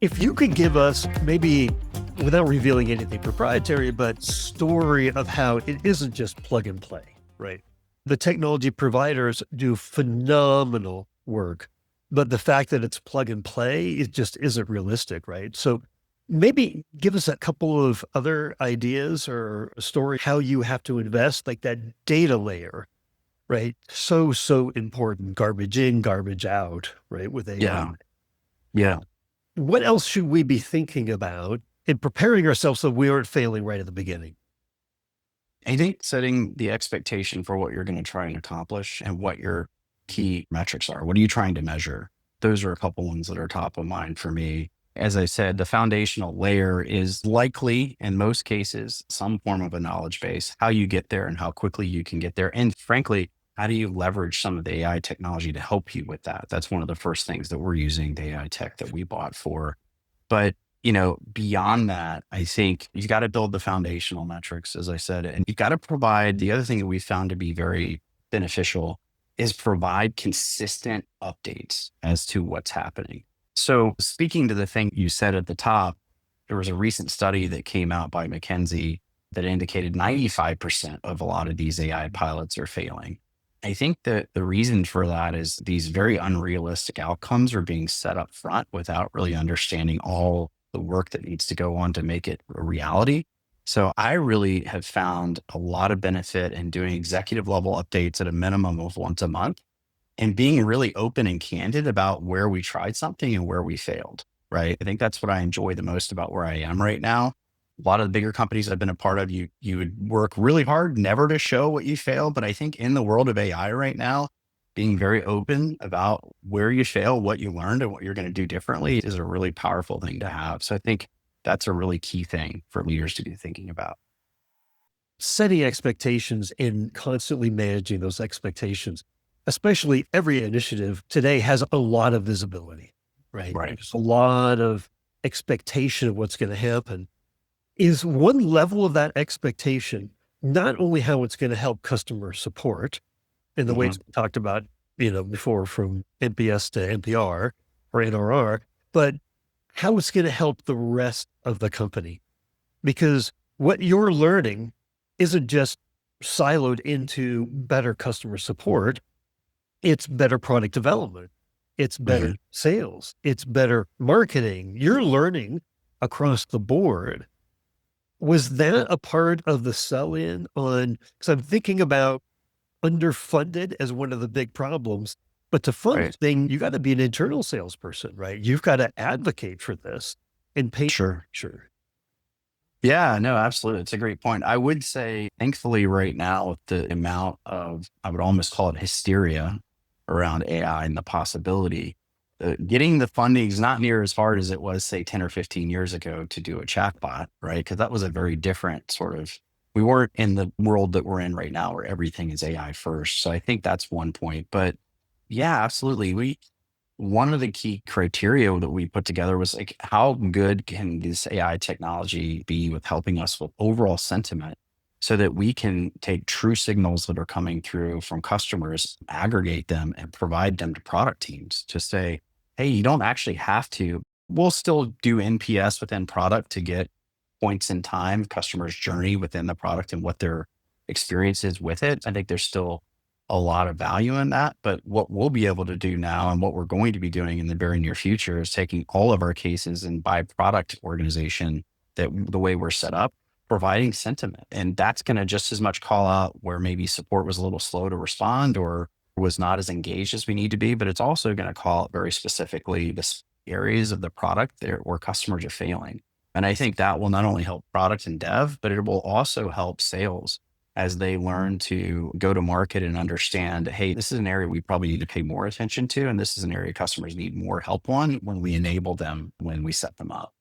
If you could give us maybe, without revealing anything proprietary, but story of how it isn't just plug and play, right? The technology providers do phenomenal work, but the fact that it's plug and play, it just isn't realistic, right? So maybe give us a couple of other ideas or a story how you have to invest, like that data layer, right? So important. Garbage in, garbage out, right? With AI. Yeah. Yeah. What else should we be thinking about in preparing ourselves so we aren't failing right at the beginning? I think setting the expectation for what you're going to try and accomplish and what your key metrics are. What are you trying to measure? Those are a couple ones that are top of mind for me. As I said, the foundational layer is likely, in most cases, some form of a knowledge base, how you get there and how quickly you can get there. And frankly, how do you leverage some of the AI technology to help you with that? That's one of the first things that we're using the AI tech that we bought for. But beyond that, I think you've got to build the foundational metrics, as I said, and you've got to provide the other thing that we found to be very beneficial is provide consistent updates as to what's happening. So speaking to the thing you said at the top, there was a recent study that came out by McKinsey that indicated 95% of a lot of these AI pilots are failing. I think that the reason for that is these very unrealistic outcomes are being set up front without really understanding all the work that needs to go on to make it a reality. So I really have found a lot of benefit in doing executive level updates at a minimum of once a month and being really open and candid about where we tried something and where we failed. Right. I think that's what I enjoy the most about where I am right now. A lot of the bigger companies I've been a part of, you would work really hard never to show what you failed. But I think in the world of AI right now, being very open about where you fail, what you learned, and what you're going to do differently is a really powerful thing to have. So I think that's a really key thing for leaders to be thinking about. Setting expectations and constantly managing those expectations, especially every initiative today has a lot of visibility, right? Right. There's a lot of expectation of what's going to happen. Is one level of that expectation not only how it's going to help customer support in the ways Hmm. we talked about, before from NPS to NPR or NRR, but how it's going to help the rest of the company? Because what you're learning isn't just siloed into better customer support. It's better product development. It's better Hmm. sales. It's better marketing. You're learning across the board. Was that a part of the sell in on? Because I'm thinking about underfunded as one of the big problems. But to fund the Right. thing, you got to be an internal salesperson, right? You've got to advocate for this and paint Sure. a picture. Yeah, no, absolutely. It's a great point. I would say, thankfully, right now, with the amount of, I would almost call it hysteria around AI and the possibility, getting the funding is not near as hard as it was, say, 10 or 15 years ago to do a chatbot, right? Because that was a very different sort of, we weren't in the world that we're in right now where everything is AI first. So I think that's one point. But yeah, absolutely. One of the key criteria that we put together was like, how good can this AI technology be with helping us with overall sentiment so that we can take true signals that are coming through from customers, aggregate them and provide them to product teams to say, hey, you don't actually have to. We'll still do NPS within product to get points in time, customers' journey within the product and what their experience is with it. I think there's still a lot of value in that. But what we'll be able to do now and what we're going to be doing in the very near future is taking all of our cases and by product organization that the way we're set up, providing sentiment. And that's going to just as much call out where maybe support was a little slow to respond or was not as engaged as we need to be. But it's also going to call out very specifically areas of the product there where customers are failing. And I think that will not only help product and dev, but it will also help sales as they learn to go to market and understand, hey, this is an area we probably need to pay more attention to. And this is an area customers need more help on when we enable them, when we set them up.